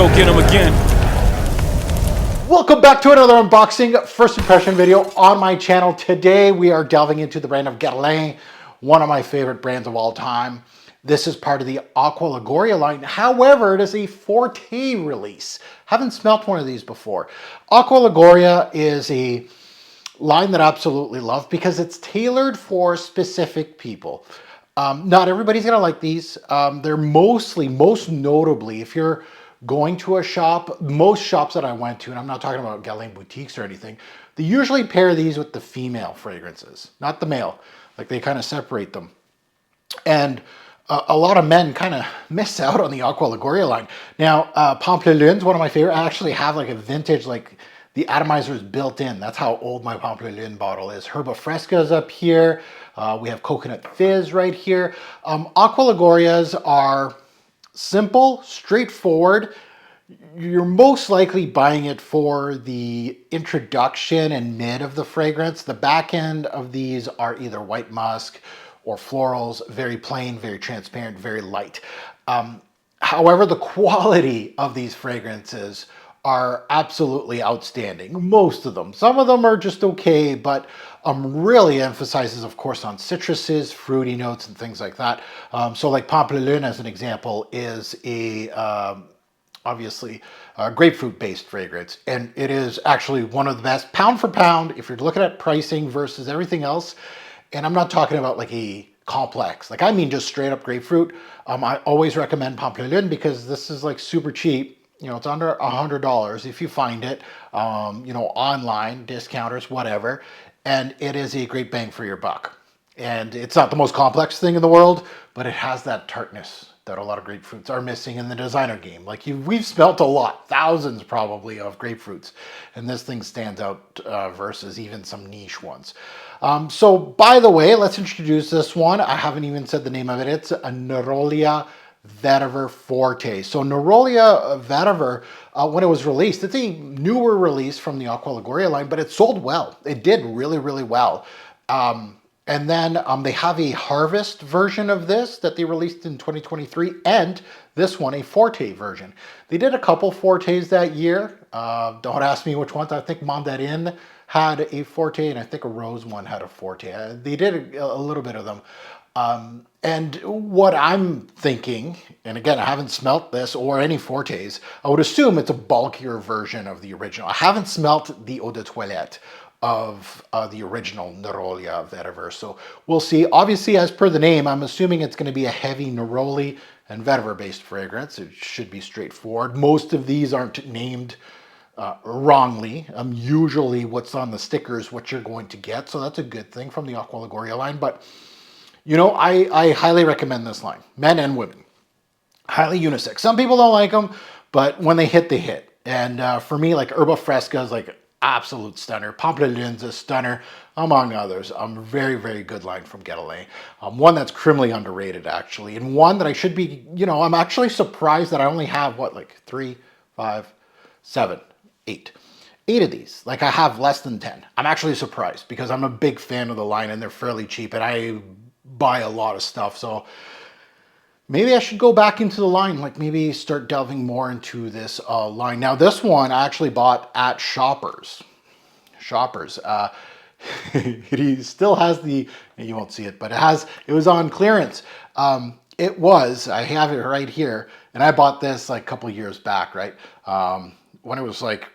go get them again. Welcome back to another unboxing first impression video on my channel. Today we are delving into the brand of Guerlain, one of my favorite brands of all time. This is part of the Aqua Allegoria line. However, it is a Forte release. Haven't smelt one of these before. Aqua Allegoria is a line that I absolutely love because it's tailored for specific people. Not everybody's gonna like these. They're most notably, if you're going to a shop, most shops that I went to, and I'm not talking about Guerlain boutiques or anything, they usually pair these with the female fragrances, not the male. Like they kind of separate them. And a lot of men kind of miss out on the Aqua Allegoria line. Now, Pamplemousse is one of my favorite. I actually have like a vintage, like the atomizer is built in. That's how old my Pamplemousse bottle is. Herba Fresca is up here. We have Coconut Fizz right here. Aqua Allegorias are simple, straightforward. You're most likely buying it for the introduction and mid of the fragrance. The back end of these are either white musk or florals, very plain, very transparent, very light. However, the quality of these fragrances are absolutely outstanding. Most of them. Some of them are just okay, but really emphasizes, of course, on citruses, fruity notes, and things like that. So like Pamplemousse, as an example, is a obviously grapefruit-based fragrance, and it is actually one of the best, pound for pound, if you're looking at pricing versus everything else. And I'm not talking about like a complex, like I mean just straight up grapefruit. I always recommend Pamplemousse because this is like super cheap. You know, it's under $100 if you find it, you know, online, discounters, whatever. And it is a great bang for your buck. And it's not the most complex thing in the world, but it has that tartness that a lot of grapefruits are missing in the designer game. Like we've smelt a lot, thousands probably of grapefruits, and this thing stands out versus even some niche ones. So by the way, let's introduce this one. I haven't even said the name of it. It's a Nerolia Vetiver FORTE. So Nerolia Vetiver, when it was released, it's a newer release from the Aqua Allegoria line, but it sold well. It did really, really well. And then they have a harvest version of this that they released in 2023, and this one, a Forte version. They did a couple Fortes that year. Don't ask me which ones. I think Mandarin had a Forte, and I think a Rose one had a Forte. They did a little bit of them. And what I'm thinking, and again, I haven't smelt this or any Fortes, I would assume it's a bulkier version of the original. I haven't smelt the eau de toilette of the original Nerolia Vetiver. So we'll see. Obviously, as per the name, I'm assuming it's going to be a heavy Neroli and Vetiver based fragrance. It should be straightforward. Most of these aren't named wrongly. Usually what's on the sticker is what you're going to get. So that's a good thing from the Aqua Allegoria line. But, you know, I highly recommend this line, men and women. Highly unisex. Some people don't like them, but when they hit, they hit. And for me, like Herba Fresca is like absolute stunner. Pamplemousse is a stunner, among others. Very, very good line from Guerlain. One that's criminally underrated, actually. And one that I should be, you know, I'm actually surprised that I only have, what, like 3, 5, 7, 8. 8 of these. Like I have less than 10. I'm actually surprised because I'm a big fan of the line and they're fairly cheap and I buy a lot of stuff. So maybe I should go back into the line, like maybe start delving more into this line. Now this one I actually bought at Shoppers. He still has the, you won't see it, but it was on clearance. I have it right here, and I bought this like a couple years back, right? When it was like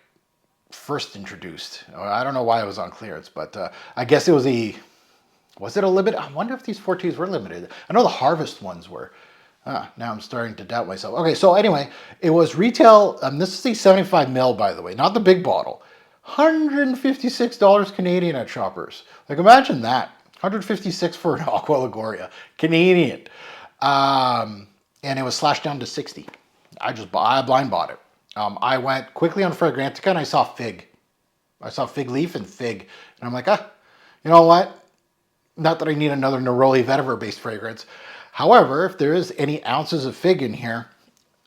first introduced. I don't know why it was on clearance, but I guess it was it a limit? I wonder if these Fortes were limited. I know the Harvest ones were. Now I'm starting to doubt myself. Okay, so anyway, it was retail, this is a 75 ml, by the way, not the big bottle. $156 Canadian at Shoppers. Like imagine that, 156 for an Aqua Allegoria, Canadian. And it was slashed down to 60. I blind bought it. I went quickly on Fragrantica and I saw fig. I saw fig leaf and fig. And I'm like, you know what? Not that I need another Nerolia Vetiver based fragrance. However, if there is any ounces of fig in here,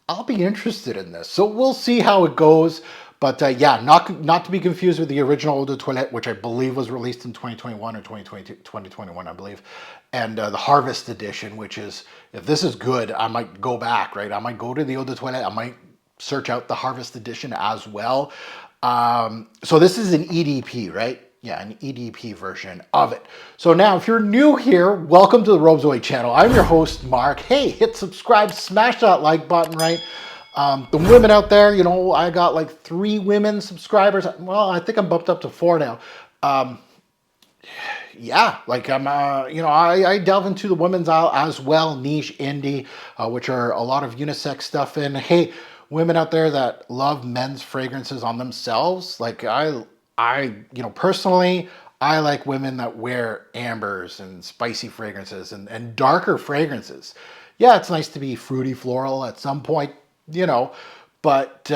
I'll be interested in this. So we'll see how it goes. But yeah, not to be confused with the original Eau de Toilette, which I believe was released in 2021 or 2021, I believe. And the Harvest Edition, which is, if this is good, I might go back, right? I might go to the Eau de Toilette. I might search out the Harvest Edition as well. So this is an EDP, right? Yeah, an EDP version of it. So now, if you're new here, welcome to the Robesaway channel. I'm your host, Mark. Hey, hit subscribe, smash that like button, right? The women out there, you know, I got like 3 women subscribers. Well, I think I'm bumped up to 4 now. Yeah, like I'm, you know, I delve into the women's aisle as well, niche, indie, which are a lot of unisex stuff. And hey, women out there that love men's fragrances on themselves, like you know, personally, I like women that wear ambers and spicy fragrances and darker fragrances. Yeah, it's nice to be fruity floral at some point, you know, but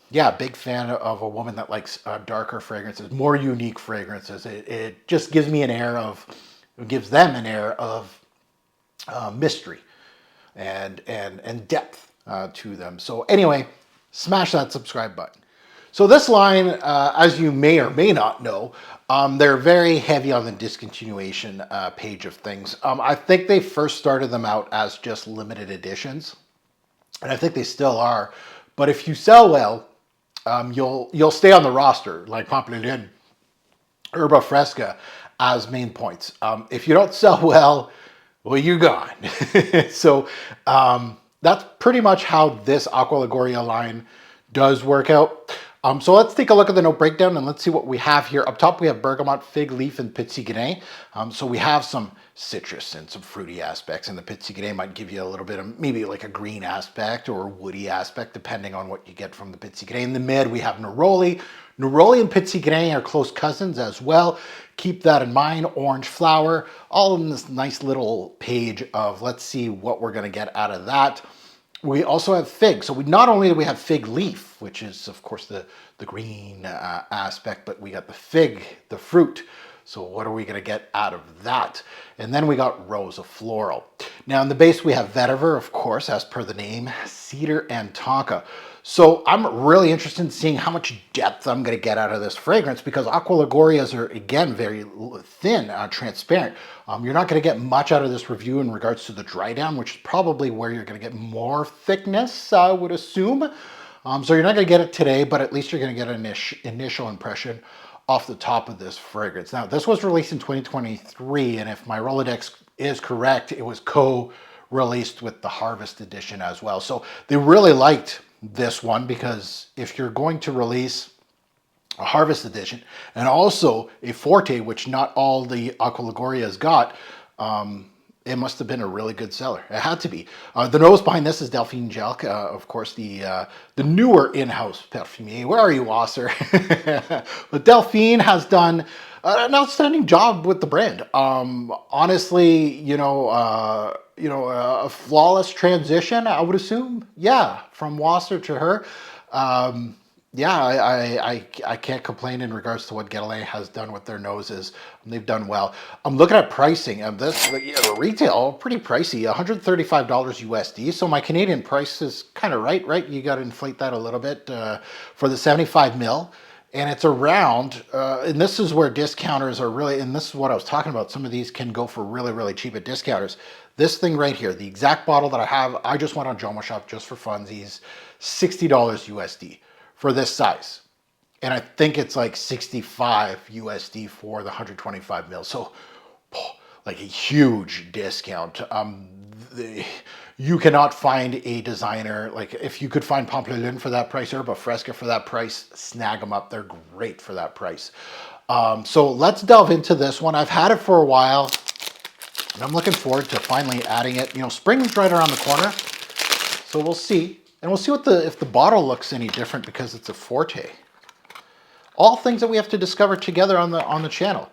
yeah, big fan of a woman that likes darker fragrances, more unique fragrances. It just gives me an air of, it gives them an air of mystery and depth to them. So anyway, smash that subscribe button. So this line, as you may or may not know, they're very heavy on the discontinuation page of things. I think they first started them out as just limited editions, and I think they still are. But if you sell well, you'll stay on the roster, like Pampelune, Herba Fresca as main points. If you don't sell well, you're gone. So that's pretty much how this Aqua Allegoria line does work out. So let's take a look at the note breakdown and let's see what we have here. Up top, we have bergamot, fig leaf, and petit grain. So we have some citrus and some fruity aspects, and the petit grain might give you a little bit of maybe like a green aspect or a woody aspect, depending on what you get from the petit grain. In the mid, we have neroli. Neroli and petit grain are close cousins as well. Keep that in mind. Orange flower, all in this nice little page of let's see what we're going to get out of that. We also have fig. So not only do we have fig leaf, which is of course the green aspect, but we got the fig, the fruit. So what are we going to get out of that? And then we got rose, a floral. Now in the base we have vetiver, of course, as per the name, cedar and tonka. So I'm really interested in seeing how much depth I'm going to get out of this fragrance, because Aqua Allegorias are, again, very thin, transparent. You're not going to get much out of this review in regards to the dry down, which is probably where you're going to get more thickness, I would assume. So you're not going to get it today, but at least you're going to get an initial impression off the top of this fragrance. Now, this was released in 2023, and if my Rolodex is correct, it was co-released with the Harvest Edition as well. So they really liked this one, because if you're going to release a Harvest Edition and also a Forte, which not all the Aqua Allegorias got, it must have been a really good seller. It had to be. The nose behind this is Delphine Jelk, of course, the newer in-house perfumier. Where are you, Wasser? But Delphine has done an outstanding job with the brand. Honestly, a flawless transition, I would assume. Yeah, from Wasser to her. Yeah, I can't complain in regards to what Guerlain has done with their noses. They've done well. I'm looking at pricing of this. The retail, pretty pricey, $135 USD. So my Canadian price is kind of right? You got to inflate that a little bit for the 75 mil. And it's around, and this is where discounters are really, and this is what I was talking about. Some of these can go for really, really cheap at discounters. This thing right here, the exact bottle that I have, I just went on Jomo Shop just for funsies, $60 USD for this size. And I think it's like 65 USD for the 125 mil. So like a huge discount. You cannot find a designer, like if you could find Pampelune for that price, Herba Fresca for that price, snag them up. They're great for that price. So let's delve into this one. I've had it for a while, and I'm looking forward to finally adding it. You know, spring's right around the corner, so we'll see. And we'll see if the bottle looks any different because it's a Forte. All things that we have to discover together on the channel.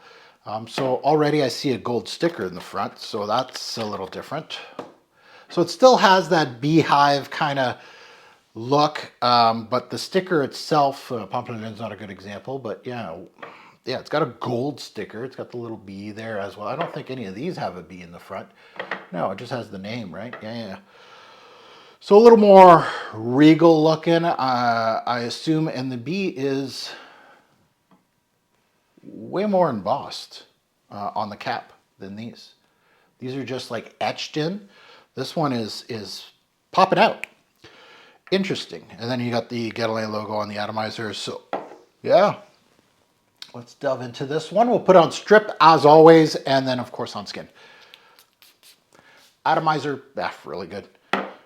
So already I see a gold sticker in the front, so that's a little different. So it still has that beehive kind of look, but the sticker itself, Pampelune is not a good example, but yeah, it's got a gold sticker. It's got the little bee there as well. I don't think any of these have a bee in the front. No, it just has the name, right? Yeah. So a little more regal looking, I assume, and the bee is way more embossed on the cap than these. These are just like etched in. This one is popping out. Interesting. And then you got the Guerlain logo on the atomizer. So yeah, let's delve into this one. We'll put on strip as always, and then of course on skin. Atomizer, really good.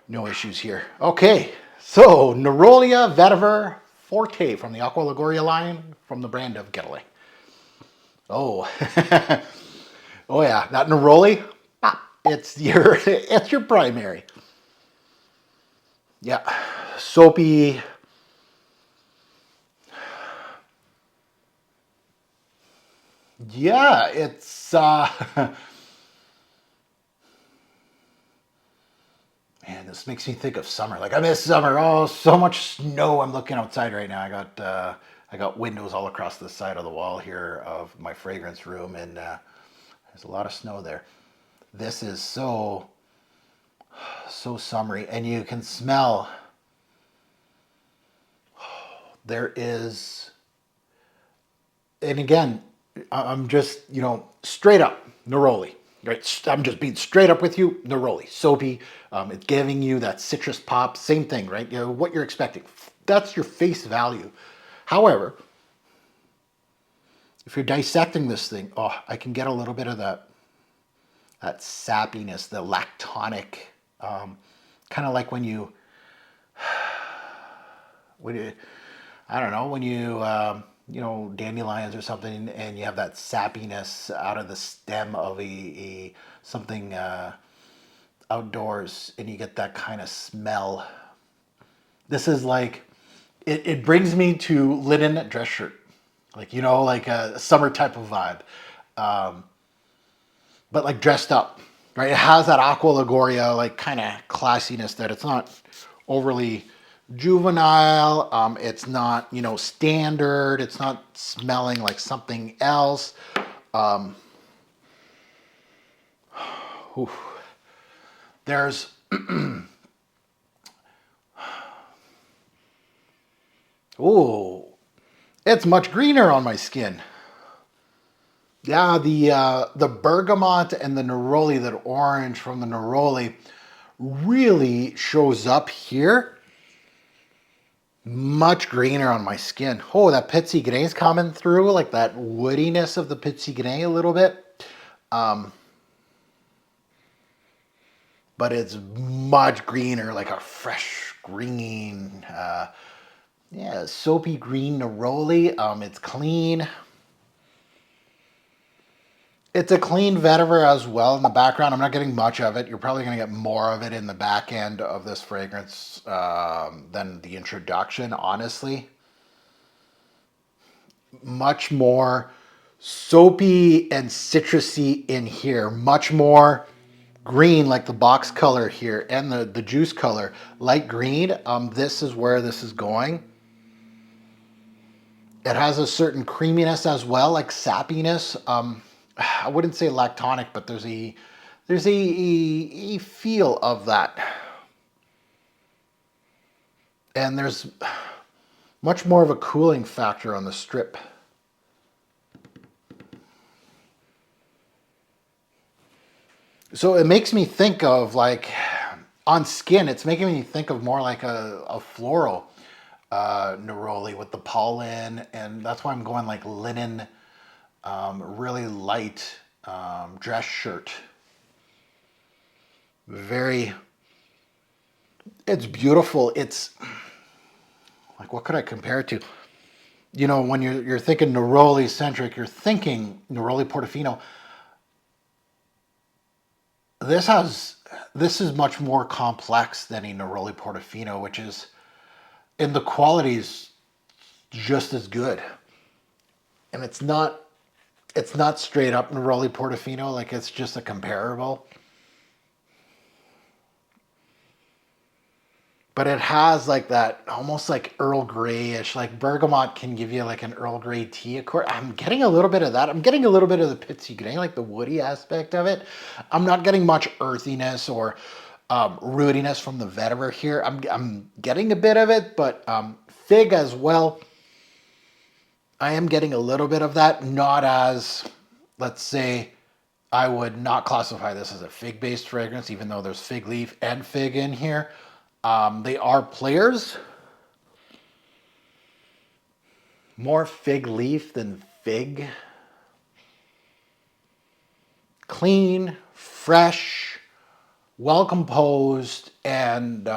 No issues here. Okay, so Nerolia Vetiver FORTE from the Aqua Allegoria line from the brand of Guerlain. Oh, oh yeah, that Neroli, it's your primary. Yeah, soapy. Yeah, it's man, this makes me think of summer. Like I miss summer. Oh, so much snow. I'm looking outside right now. I got windows all across the side of the wall here of my fragrance room, and there's a lot of snow there. This is so summery, and you can smell. There is, and again, I'm just straight up Neroli. Right, I'm just being straight up with you. Neroli, soapy. It's giving you that citrus pop. Same thing, right? What you're expecting. That's your face value. However, if you're dissecting this thing, I can get a little bit of that sappiness, the lactonic, kind of like when you, I don't know, when you, dandelions or something, and you have that sappiness out of the stem of something outdoors, and you get that kind of smell. This is like, it brings me to linen dress shirt, like like a summer type of vibe, but like dressed up, right? It has that Aqua Allegoria like kind of classiness that it's not overly juvenile. It's not, standard. It's not smelling like something else. There's oh, it's much greener on my skin. Yeah, the bergamot and the neroli, that orange from the neroli, really shows up here. Much greener on my skin. Oh, that Petit Grain is coming through, like that woodiness of the Petit Grain a little bit. But it's much greener, like a fresh green, yeah, soapy green neroli. It's clean. It's a clean vetiver as well in the background. I'm not getting much of it. You're probably going to get more of it in the back end of this fragrance than the introduction, honestly. Much more soapy and citrusy in here. Much more green, like the box color here, and the juice color, light green. This is where this is going. It has a certain creaminess as well, like sappiness. I wouldn't say lactonic, but there's a feel of that. And there's much more of a cooling factor on the strip. So it makes me think of, like, on skin, it's making me think of more like a floral neroli with the pollen, and that's why I'm going like linen, really light dress shirt. It's beautiful. It's like, what could I compare it to? When you're thinking neroli centric, you're thinking Neroli Portofino. This is much more complex than a Neroli Portofino, which is, and the quality is just as good. And it's not straight up Neroli Portofino, like it's just a comparable. But it has like that almost like Earl Grey-ish, like bergamot can give you like an Earl Grey tea. Of course, I'm getting a little bit of that. I'm getting a little bit of the Petit Grain, like the woody aspect of it. I'm not getting much earthiness or rootiness from the vetiver here. I'm getting a bit of it, but fig as well. I am getting a little bit of that, not as, let's say, I would not classify this as a fig-based fragrance, even though there's fig leaf and fig in here. They are players. More fig leaf than fig. Clean, fresh, well composed, and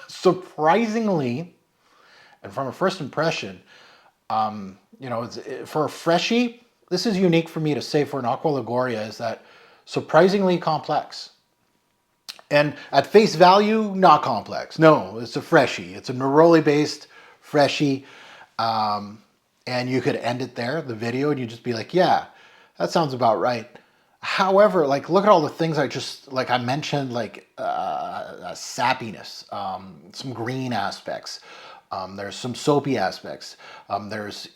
surprisingly, and from a first impression, you know, for a freshie, this is unique for me to say for an Aqua Allegoria, is that surprisingly complex. And at face value, not complex. No, it's a freshie. It's a Neroli based freshie. And you could end it there, the video, and you just be like, yeah, that sounds about right. However, like, look at all the things I mentioned, like sappiness, some green aspects. There's some soapy aspects. There's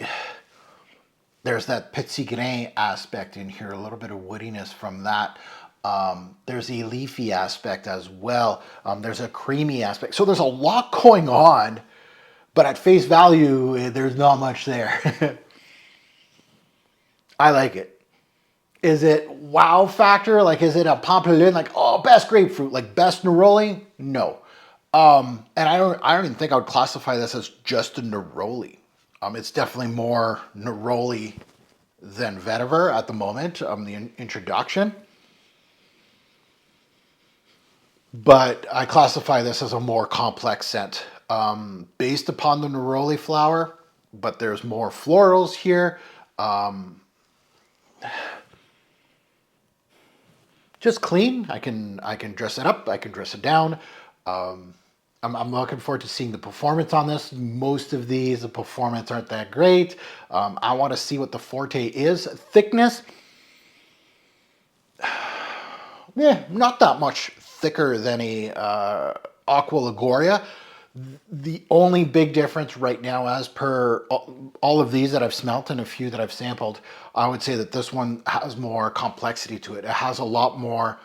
that petit grain aspect in here, a little bit of woodiness from that. There's a leafy aspect as well. There's a creamy aspect. So there's a lot going on, but at face value, there's not much there. I like it. Is it wow factor? Like, is it a pamplemousse? Like, oh, best grapefruit, like best Neroli? No. And I don't even think I would classify this as just a Neroli. It's definitely more Neroli than Vetiver at the moment, the introduction. But I classify this as a more complex scent based upon the Neroli flower, but there's more florals here. Just clean. I can dress it up. I can dress it down. I'm looking forward to seeing the performance on this. Most of these, the performance aren't that great. I want to see what the Forte is. Thickness, yeah, not that much thicker than a Aqua Allegoria. The only big difference right now, as per all of these that I've smelt and a few that I've sampled, I would say that this one has more complexity to it. It has a lot more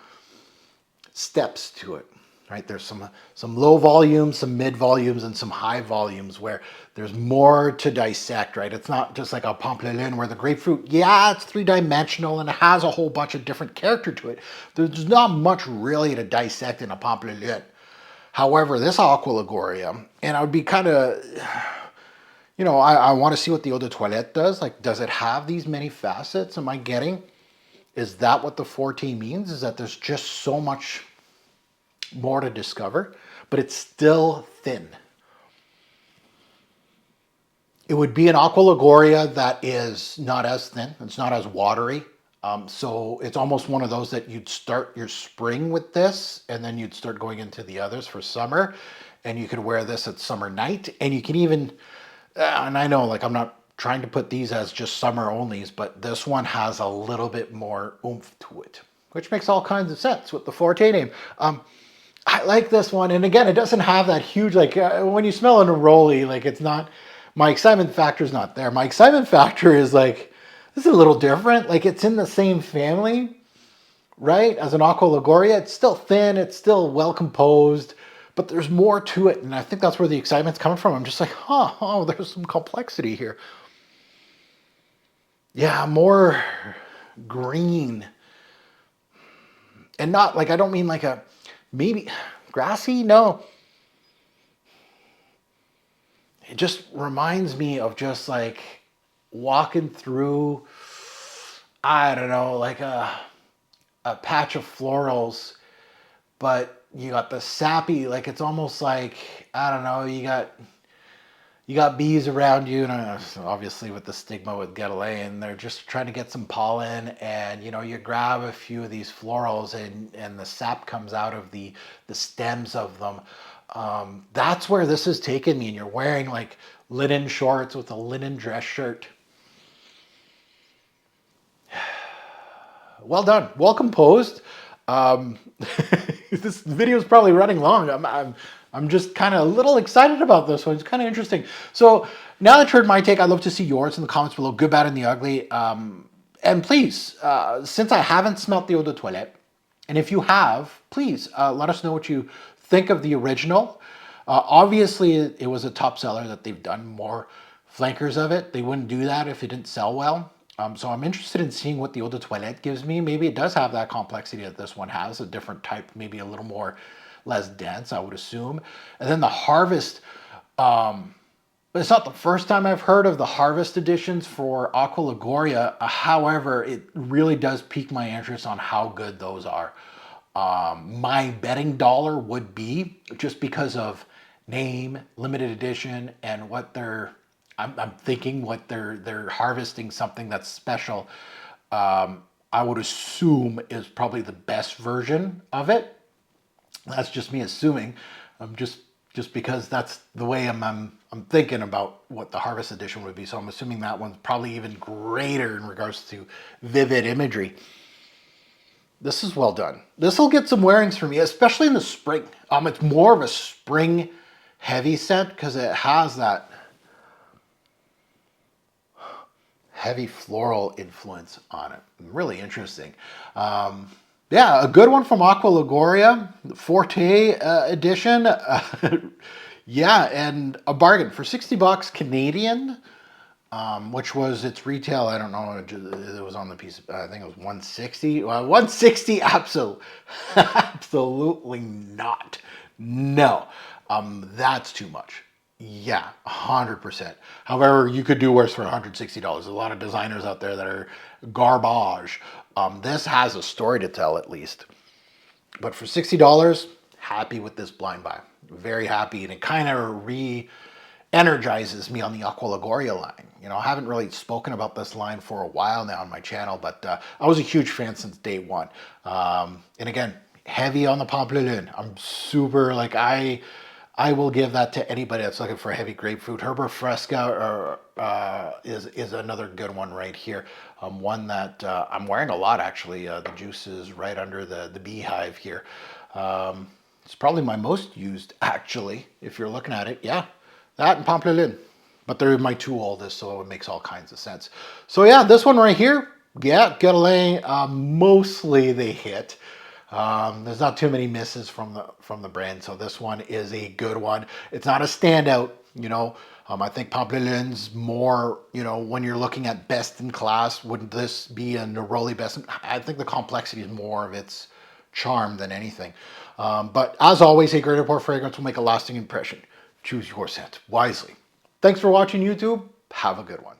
steps to it, right? There's some low volumes, some mid volumes, and some high volumes where there's more to dissect, right? It's not just like a pamplemousse where the grapefruit, yeah, it's three-dimensional and it has a whole bunch of different character to it. There's not much really to dissect in a pamplemousse. However, this Aqua Allegoria, and I would be kind of, you know, I want to see what the eau de toilette does. Like, does it have these many facets? Am I getting? Is that what the Forte means? Is that there's just so much more to discover, but it's still thin. It would be an Aqua Allegoria that is not as thin. It's not as watery. So it's almost one of those that you'd start your spring with this, and then you'd start going into the others for summer, and you could wear this at summer night, and you can even, and I know, like, I'm not trying to put these as just summer onlys, but this one has a little bit more oomph to it, which makes all kinds of sense with the Forte name. I like this one, and again, it doesn't have that huge, like, when you smell a Neroli, like, it's not, my excitement factor is not there. My excitement factor is like, this is a little different. Like, it's in the same family, right? As an Aqua Allegoria, it's still thin, it's still well composed, but there's more to it. And I think that's where the excitement's coming from. I'm just like, oh, there's some complexity here. Yeah, more green. And not like, I don't mean like a, maybe grassy, no. It just reminds me of just like walking through, I don't know, like a patch of florals, but you got the sappy, like it's almost like, I don't know, you got bees around you, and obviously with the stigma with Guerlain, they're just trying to get some pollen, and you know, you grab a few of these florals and the sap comes out of the stems of them. That's where this has taken me, and you're wearing like linen shorts with a linen dress shirt. Well done, well composed. This video is probably running long. I'm just kind of a little excited about this one. It's kind of interesting. So now that you heard my take, I'd love to see yours in the comments below, good, bad, and the ugly. And please, since I haven't smelt the eau de toilette, and if you have, please let us know what you think of the original. Obviously, it was a top seller that they've done more flankers of it. They wouldn't do that if it didn't sell well. So I'm interested in seeing what the Eau de Toilette gives me. Maybe it does have that complexity that this one has, a different type, maybe a little more less dense, I would assume. And then the Harvest, but it's not the first time I've heard of the Harvest editions for Aqua Allegoria. However, it really does pique my interest on how good those are. My betting dollar would be, just because of name, limited edition, and what they're, I'm thinking what they're harvesting something that's special. I would assume is probably the best version of it. That's just me assuming. Just because that's the way I'm thinking about what the Harvest edition would be. So I'm assuming that one's probably even greater in regards to vivid imagery. This is well done. This will get some wearings for me, especially in the spring. It's more of a spring heavy scent because it has that heavy floral influence on it. Really interesting. Yeah, a good one from Aqua Allegoria, Forte edition. Yeah, and a bargain for 60 bucks Canadian, which was its retail. I don't know. It was on the piece. I think it was 160. 160, absolutely not. No, that's too much. Yeah, 100%. However, you could do worse for $160. There's a lot of designers out there that are garbage. This has a story to tell, at least. But for $60, happy with this blind buy. Very happy, and it kind of re-energizes me on the Aqua Allegoria line. You know, I haven't really spoken about this line for a while now on my channel, but I was a huge fan since day one. And again, heavy on the Pamplemousse. I'm super, like, I will give that to anybody that's looking for a heavy grapefruit. Herba Fresca is another good one right here. One that I'm wearing a lot, actually. The juice is right under the beehive here. It's probably my most used, actually, if you're looking at it. Yeah, that and Pamplemousse. But they're my two oldest, so it makes all kinds of sense. So yeah, this one right here, yeah, Guerlain, mostly they hit. There's not too many misses from the brand, so this one is a good one. It's not a standout, you know. I think Pamplemousse's more, you know, when you're looking at best in class, wouldn't this be a Neroli best? I think the complexity is more of its charm than anything. But as always, a great report fragrance will make a lasting impression. Choose your scent wisely. Thanks for watching, YouTube. Have a good one.